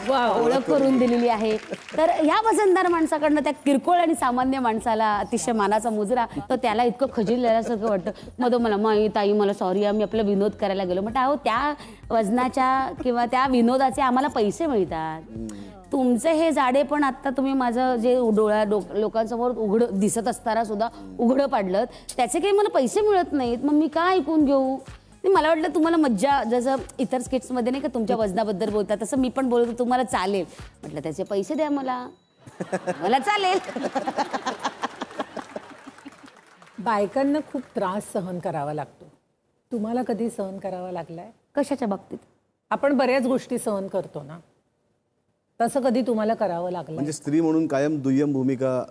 ओळख करून दिलेली आहे. तर ह्या वजनदार माणसाकडनं त्या किरकोळ आणि सामान्य माणसाला अतिशय मानाचा मुजरा, तर त्याला इतकं खजिलल्यासारखं वाटतं. मग तो मला माई ताई मला सॉरी, आम्ही आपला विनोद करायला गेलो. म्हटलं अहो, त्या वजनाच्या किंवा त्या विनोदाचे आम्हाला पैसे मिळतात. तुमचे हे जाडे पण आता तुम्ही माझं जे लोकांसमोर उघडं दिसत असताना सुद्धा उघडं पाडलं, त्याचे काही मला पैसे मिळत नाहीत, मग मी काय ऐकून घेऊ? मला वाटलं तुम्हाला मज्जा, जसं इतर स्किट्समध्ये नाही का तुमच्या वजनाबद्दल बोलतात, तसं मी पण बोलतो तुम्हाला चालेल. म्हटलं त्याचे पैसे द्या मला चालेल. बायकांना खूप त्रास सहन करावा लागतो. तुम्हाला कधी सहन करावा लागलाय? कशाच्या बाबतीत? आपण बऱ्याच गोष्टी सहन करतो ना, तसं कधी तुम्हाला करावं लागलं? म्हणजे स्त्री म्हणून कायम दुय्यम भूमिका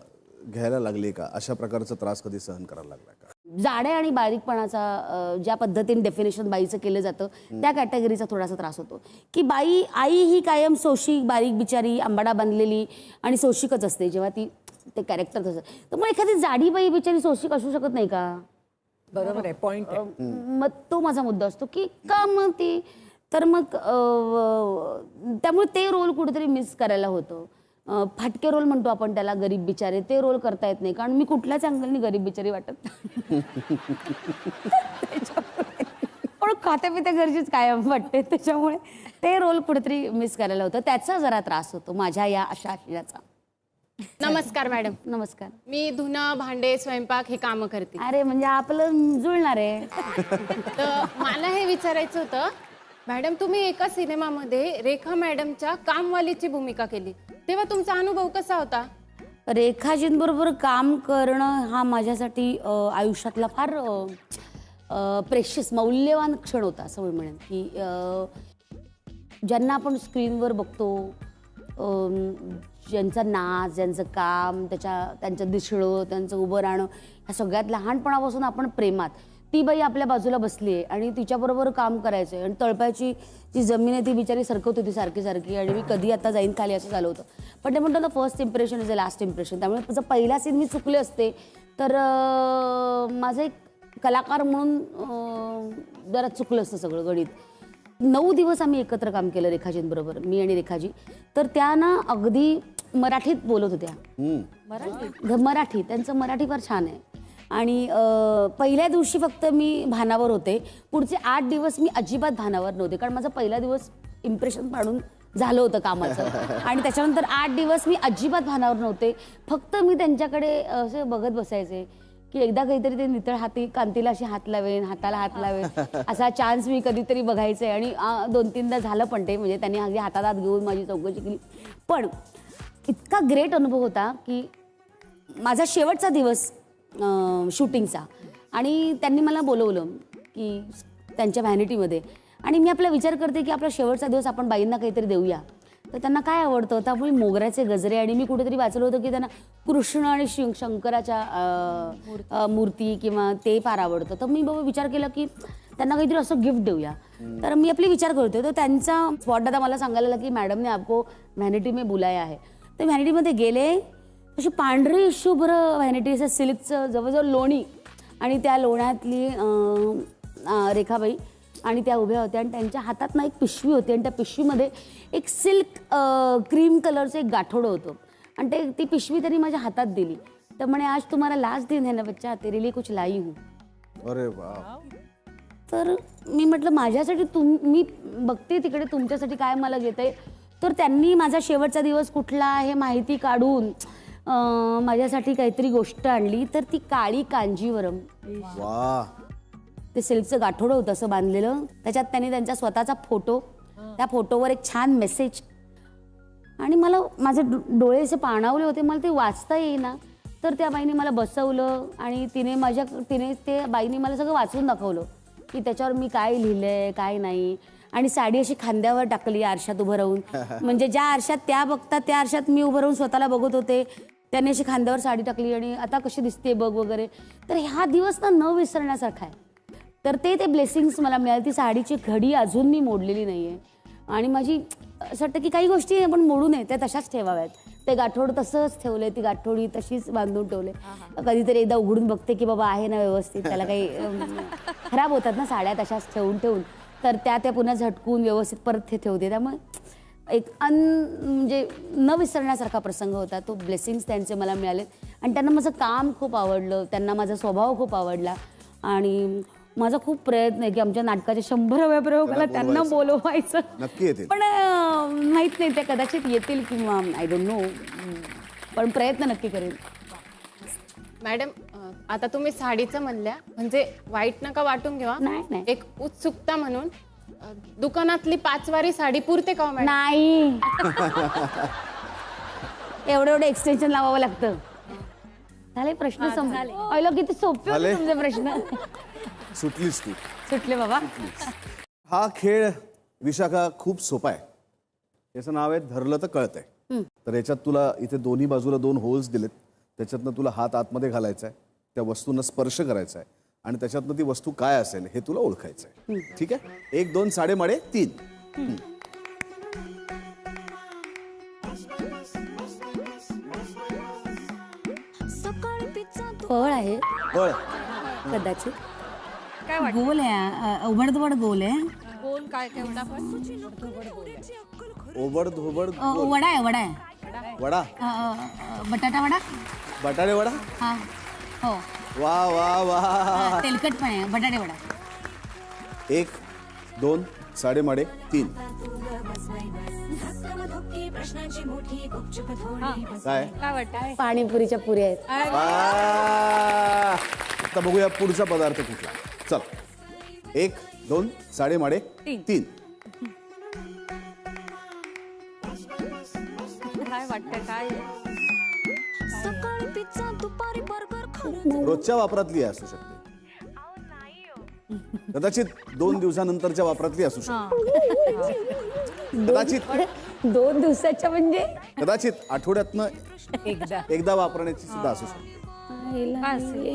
घ्यायला लागली का? अशा प्रकारचा त्रास कधी सहन करायला लागला का? जाड्या आणि बारीकपणाचा ज्या पद्धतीने डेफिनेशन बाईचं केलं जातं त्या कॅटेगरीचा थोडासा त्रास होतो. की आई ही कायम सोशिक, बारीक बिचारी, आंबाडा बांधलेली आणि सोशिकच असते जेव्हा ती ते कॅरेक्टर तसं. तर मग एखादी जाडी बाई बिचारी सोशिक असू शकत नाही का? बरोबर आहे, पॉइंट आहे. मग तो माझा मुद्दा असतो की का मग ती, तर मग त्यामुळे ते रोल कुठेतरी मिस करायला होतं. फाटके रोल म्हणतो आपण त्याला, गरीब बिचारे, ते रोल करता येत नाही कारण मी कुठल्याच अँगलनी गरीब बिचारी वाटत पण खाते पिते गरजेच कायम वाटते, त्याच्यामुळे ते रोल कुठेतरी मिस करायला होतं. त्याचा जरा त्रास होतो माझ्या या अशा आशयाचा. नमस्कार मॅडम. नमस्कार. मी धुणं, भांडे, स्वयंपाक हे कामं करते. अरे म्हणजे आपलं जुळणार आहे. तर मला हे विचारायचं होतं मॅडम, तुम्ही एका सिनेमामध्ये रेखा मॅडमच्या कामवालीची भूमिका केली, तेव्हा तुमचा अनुभव कसा होता? रेखाजींबरोबर काम करणं हा माझ्यासाठी आयुष्यातला फार प्रेशियस, मौल्यवान क्षण होता असं मी म्हणेन. की ज्यांना आपण स्क्रीनवर बघतो, ज्यांचं नाच, ज्यांचं काम, त्यांचं दिसणं, त्यांचं उभं राहणं, ह्या सगळ्यात लहानपणापासून आपण प्रेमात, ती बाई आपल्या बाजूला बसली आहे आणि तिच्याबरोबर काम करायचं आहे आणि तळपायची जी जमीन आहे ती बिचारी सरकवत होती सारखी सारखी, आणि मी कधी आता जाईन खाली असं झालं होतं. पण ते म्हणतो ना, first impression is a last impression. त्यामुळे जर पहिला सीन मी चुकले असते तर माझं एक कलाकार म्हणून जरा चुकलं असतं सगळं गणित. 9 दिवस आम्ही एकत्र काम केलं रेखाजींबरोबर, मी आणि रेखाजी. तर त्या ना अगदी मराठीत बोलत होत्या. मराठी, त्यांचं मराठी फार छान आहे. आणि पहिल्या दिवशी फक्त मी भानावर होते, पुढचे 8 दिवस मी अजिबात भानावर नव्हते, कारण माझा पहिला दिवस इम्प्रेशन पाडून झालं होतं कामाचं. आणि त्याच्यानंतर 8 दिवस मी अजिबात भानावर नव्हते. फक्त मी त्यांच्याकडे असे बघत बसायचे की एकदा काहीतरी ते नितळ कांतीला अशी हात लावेन, हाताला हात लावेन, असा चान्स मी कधीतरी बघायचे. आणि 2-3दा झालं पण ते, म्हणजे त्यांनी अगदी हातात हात घेऊन माझी चौकशी केली. पण इतका ग्रेट अनुभव होता की माझा शेवटचा दिवस शूटिंगचा, आणि त्यांनी मला बोलवलं की त्यांच्या व्हॅनिटीमध्ये, आणि मी आपला विचार करते की आपला शेवटचा दिवस आपण बाईंना काहीतरी देऊया. तर त्यांना काय आवडतं, त्यामुळे मोगऱ्याचे गजरे, आणि मी कुठेतरी वाचलं होतं की त्यांना कृष्ण आणि शंकराच्या मूर्ती किंवा ते फार आवडतं. तर मी बाबा विचार केला की त्यांना काहीतरी असं गिफ्ट देऊया. तर मी आपले विचार करते, तर त्यांचा स्पॉट दादा मला सांगायला लागला की मॅडमने आपको व्हॅनिटी में बुलाया आहे. तर व्हॅनिटीमध्ये गेले, अशी पांढरी शुभ्र व्हॅनिटी, असं सिल्कचं जवळजवळ लोणी, आणि त्या लोण्यातली रेखाबाई आणि त्या उभ्या होत्या आणि त्यांच्या हातात ना एक पिशवी होती आणि त्या पिशवीमध्ये एक सिल्क क्रीम कलरचं एक गाठोडं होतं आणि ती पिशवी त्यांनी माझ्या हातात दिली. तर म्हणे आज तुम्हाला लास्ट दिन है ना बच्चा, तेरे लिए कुछ लाई हूँ. अरे वा. तर मी म्हटलं माझ्यासाठी मी बघते तिकडे तुमच्यासाठी काय मला घेतंय. तर त्यांनी माझा शेवटचा दिवस कुठला आहे माहिती काढून माझ्यासाठी काहीतरी गोष्ट आणली. तर ती काळी कांजीवरम, वा, ते सिल्कचं गाठोडं होतं असं बांधलेलं. त्याच्यात त्यांनी त्यांचा स्वतःचा फोटो, त्या फोटोवर एक छान मेसेज. आणि मला माझे डोळे असे पाणावले होते, मला ते वाचता येईना. तर त्या बाईने मला बसवलं आणि तिने ते बाईने मला सगळं वाचून दाखवलं की त्याच्यावर मी काय लिहिलंय काय नाही. आणि साडी अशी खांद्यावर टाकली आरशात उभं राहून, म्हणजे ज्या आरशात त्या बघतात त्या आरशात मी उभं राहून स्वतःला बघत होते. त्याने अशी खांद्यावर साडी टाकली आणि आता कशी दिसते बघ वगैरे. तर हा दिवस ना न विसरण्यासारखा आहे. तर ते ब्लेसिंग्स मला मिळाले. ती साडीची घडी अजून मी मोडलेली नाही आहे आणि माझी असं वाटतं की काही गोष्टी आपण मोडू नये, त्या तशाच ठेवाव्यात. ते गाठोड तसंच ठेवले, ती गाठोडी तशीच बांधून ठेवले. कधीतरी एकदा उघडून बघते की बाबा आहे ना व्यवस्थित, त्याला काही खराब होतात ना साड्या तशाच ठेवून. तर त्या पुन्हा झटकून व्यवस्थित परत ते ठेवते. त्यामुळे एक म्हणजे न विसरण्यासारखा प्रसंग होता तो. ब्लेसिंग्स त्यांचे मला मिळाले आणि त्यांना माझं काम खूप आवडलं, त्यांना माझा स्वभाव खूप आवडला आणि माझा खूप प्रयत्न आहे की आमच्या नाटकाच्या 100व्या प्रयोगाला त्यांना बोलवायचं. नक्की येतील. पण माहित नाही ते कदाचित येतील किंवा आय डोंट नो, पण प्रयत्न नक्की करेन. मॅडम आता तुम्ही साडीचं म्हणल्या, म्हणजे वाईट नका वाटून घेवा. नाही. एक उत्सुकता म्हणून दुकानातली 5 वारी साडी पुरते का हो मॅडम? नाही. एवढं एक्सटेन्शन लावावं लागतं. झाले प्रश्न समजले. किती सोपे होते तुमचे प्रश्न. सुटलीस तू. सुटले बाबा. हा खेळ विशाखा खूप सोपा आहे. याचं नाव आहे धरलं तर कळतंय. तर याच्यात तुला इथे दोन्ही बाजूला 2 होल्स दिलेत. त्याच्यातनं तुला हात आतमध्ये घालायचा आहे, त्या वस्तूंना स्पर्श करायचा आहे आणि त्याच्यातनं ती वस्तू काय असेल हे तुला ओळखायचं आहे. ठीक आहे. 1 2 साडेमाडे 3. फळ आहे बळ. कदाचित. गोल आहे, उबडधोबड गोल आहे. बोल काय ओबड धोबड वडा आहे. वडा. बटाटा वडा. बटाटे वडा. हा हो. वा वा वा. तेलकट पण आहे बटाटे वडा. 1 2 साडेमाडे 3. काय काय वाटतं? पाणीपुरीच्या पुऱ्या आहेत. आता बघूया पुढचा पदार्थ कुठला. चल 1 2 साडेमाडे 3. काय वाटतं? काय रोजच्या वापरातली असू शकते, कदाचित 2 दिवसानंतरच्या वापरातली असू शकते, कदाचित 2 दिवसाच्या म्हणजे कदाचित आठवड्यातनं एकदा वापरण्याची सुद्धा असू शकते.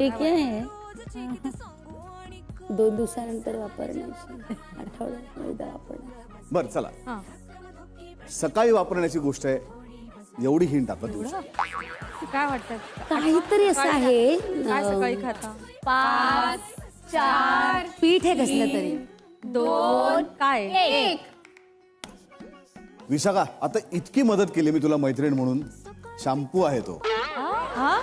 एक आहे 2 दिवसानंतर वापरण्याची, आठवड्यात एकदा वापरण्याची. बरं चला, सकाळी वापरण्याची गोष्ट आहे. एवढी हिंट आपण देऊ शकतो. काय वाटतं? काहीतरी असं आहे. काय सकाळी खाता? 5 4 पीठ आहे कसलं तरी. 2 काय? 1. विशाखा, आता इतकी मदत केली मी तुला मैत्रीण म्हणून. शॅम्पू आहे तो. हा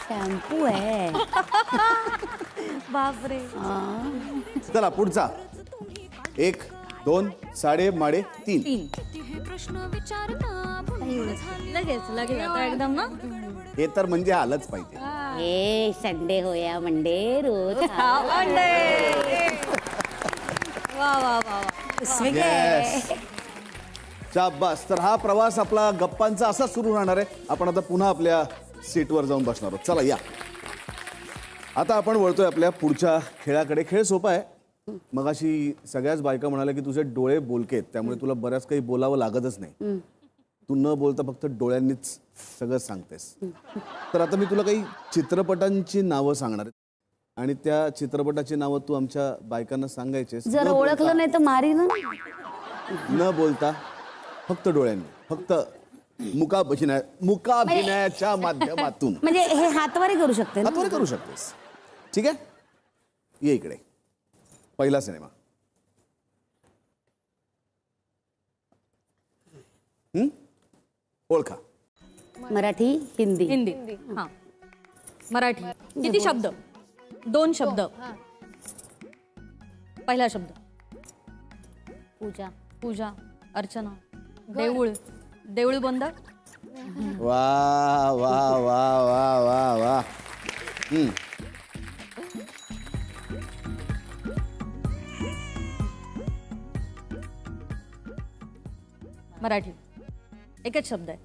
शॅम्पू आहे. बापरे. चला पुढचा. 1 2 साडेमाडे 3. लगेच आता एकदम ना. हे तर म्हणजे आलंच पाहिजे. ए संडे होया मंडे रोज वा वा वा. Yes. शाबास. तर हा प्रवास आपला गप्पांचा असा सुरू राहणार आहे. आपण आता पुन्हा आपल्या सीटवर जाऊन बसणार आहोत. चला या. आता आपण वळतोय आपल्या पुढच्या खेळाकडे. खेळ सोपा आहे. मगाशी सगळ्याच बायका म्हणाल्या की तुझे डोळे बोलके आहेत, त्यामुळे तुला बऱ्याच काही बोलावं लागतच नाही. तू न बोलता फक्त डोळ्यांनीच सगळं सांगतेस. तर आता मी तुला काही चित्रपटांची नावं सांगणार आहे आणि त्या चित्रपटाची नावं तू आमच्या बायकांना सांगायचेस. जर ओळखलं नाही तर मारी ना. न बोलता फक्त डोळ्यांनी, फक्त मुकाभिनयाच्या माध्यमातून म्हणजे हे हातवारे करू शकते ना? हातवारे करू शकतेस. ठीक आहे, ये इकडे. पहिला सिनेमा. ओळखा. मराठी, हिंदी. हिंदी हा. मराठी. किती शब्द? 2 शब्द. पहिला शब्द पूजा. पूजा, अर्चना, देऊळ. देऊळ बंद. वा वा वा वा वा वा. मराठी. एकच शब्द आहे.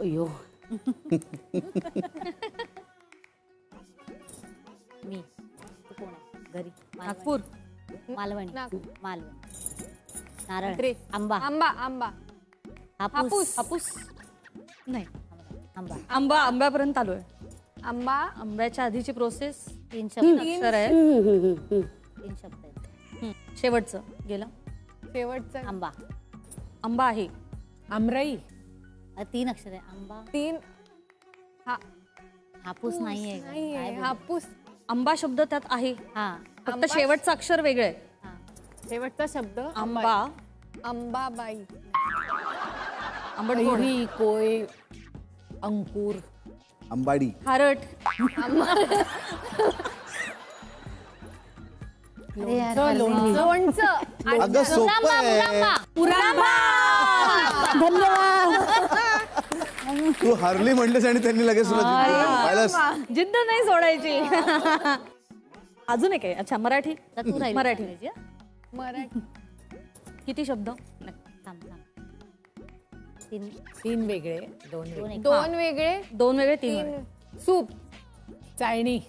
अयो, मी. तू कोण आहे? घरी. नागपूर. मालवणी. मालवणी. नारळ. ग्रे. आंबा. आंबा. आंबा. हापूस. हापूस नाही. आंबा. आंबा. आंब्यापर्यंत आलोय. आंबा. आंब्याच्या आधीची प्रोसेस 3 शब्द. अक्षर आहे. 3 शब्द आहेत. शेवटचं गेलं. शेवटचा आंबा. आंबा आहे. आमराई. 3 अक्षर आहे. आंबा. 3. हापूस नाहीये. नाहीये. हापूस. आंबा शब्द त्यात आहे. हा. फक्त शेवटचं अक्षर वेगळं आहे. शेवटचा शब्द आंबा. अंबाबाई. आंबट गोड. कैरी, कोय, अंकुर. अंबाडी. खारट. लोणचं. अगं सोपं आहे. तू हरली म्हणतेस आणि त्यांनी लगेच तुला जिंकलं. पाहिलंस? जिद्द नाही सोडायची. अजून एक आहे. अच्छा, मराठी. तर तू राहिली मराठी. सांगायची, हं? मराठी. किती शब्द? थांब. 3 वेगळे, 2 वेगळे. 2 वेगळे. 2 वेगळे, 3 वेगळे. 3. सूप. चाळणी.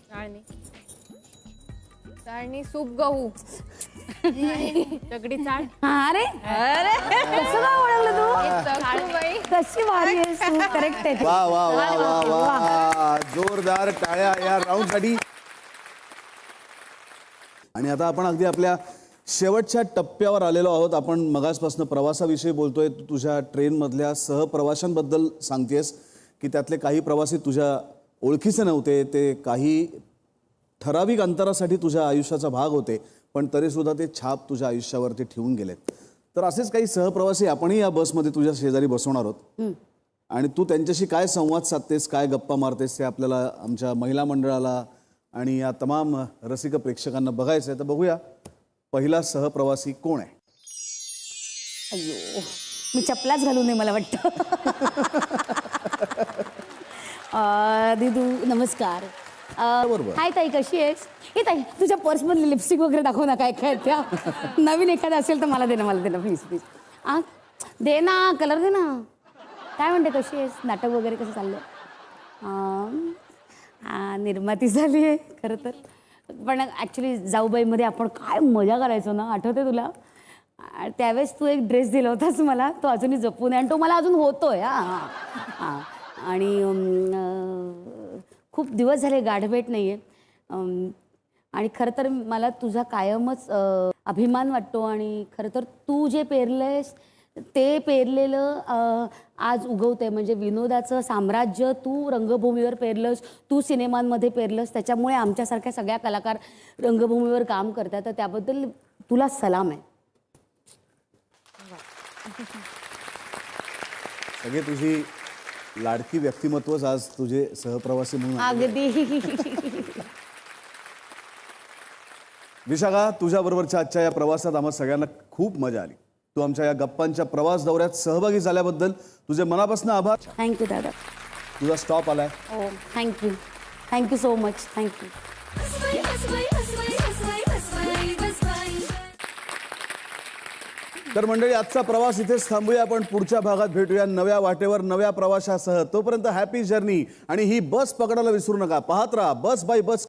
चाळणी. सूप. गहू. दगडी चाळ. अरे कसं काय ओळखलं तू? सासूबाई. कशी भारी आहेस तू. करेक्ट आहे. वा वा वा वा वा. जोरदार टाळ्या या राऊंड साठी. आणि आता आपण अगदी आपल्या शेवटच्या टप्प्यावर आलेलो आहोत. आपण मगासपासून प्रवासाविषयी बोलतोय. तू तुझ्या ट्रेनमधल्या सहप्रवाशांबद्दल सांगतेस की त्यातले काही प्रवासी तुझ्या ओळखीचे नव्हते, ते काही ठराविक अंतरासाठी तुझ्या आयुष्याचा भाग होते, पण तरीसुद्धा ते छाप तुझ्या आयुष्यावरती ठेवून गेलेत. तर असेच काही सहप्रवासी आपणही या बसमध्ये तुझ्या शेजारी बसवणार आहोत. आणि तू त्यांच्याशी काय संवाद साधतेस, काय गप्पा मारतेस, ते आपल्याला आमच्या महिला मंडळाला आणि या तमाम रसिक प्रेक्षकांना बघायचं आहे. तर बघूया पहिला सहप्रवासी कोण आहे. अयो, मी चपलाच घालू नये मला वाटतं. दिदू नमस्कार. बरोबर. हाय ताई, कशी आहेस? हे ताई, तुझ्या पर्समधली लिपस्टिक वगैरे दाखव ना, काय काय त्या. नवीन एखादा असेल तर मला दे ना प्लीज प्लीज. दे ना, कलर दे ना. काय म्हणते, कशी आहेस? नाटक वगैरे कसं चाललं? निर्माती झाली आहे खरं तर. पण ॲक्च्युली जाऊबाईमध्ये आपण काय मजा करायचो ना, आठवते तुला? त्यावेळेस तू एक ड्रेस दिला होतास मला, तो अजूनही जपून आहे आणि तो मला अजून होतोय. हां. आणि खूप दिवस झाले गाठभेट नाही आहे. आणि खरं तर मला तुझा कायमच अभिमान वाटतो. आणि खरं तर तू जे पेरलंयस ते पेरलेलं आज उगवतंय. म्हणजे विनोदाचं साम्राज्य तू रंगभूमीवर पेरलंस, तू सिनेमांमध्ये पेरलंस. त्याच्यामुळे आमच्यासारख्या सगळ्या कलाकार रंगभूमीवर काम करतात. तर त्याबद्दल तुला सलाम आहे. सगळे तुझी लाडकी व्यक्तिमत्वच आज तुझे सहप्रवासी म्हणून आले. अगदी. विशाखा, तुझ्याबरोबरच्या आजच्या या प्रवासात आम्हा सगळ्यांना खूप मजा आली. तू आमच्या या गप्पांच्या प्रवास दौऱ्यात सहभागी झाल्याबद्दल तुझे मनापासून आभार. थँक्यू दादा. तुझा स्टॉप आलाय. हो, थँक्यू सो मच. थँक्यू. तर मंडळी, आजचा प्रवास इथेच थांबूया. आपण पुढच्या भागात भेटूया नव्या वाटेवर नव्या प्रवासासह. तोपर्यंत हॅपी जर्नी. आणि ही बस पकडायला विसरू नका. पाहत राहा बस बाय बस.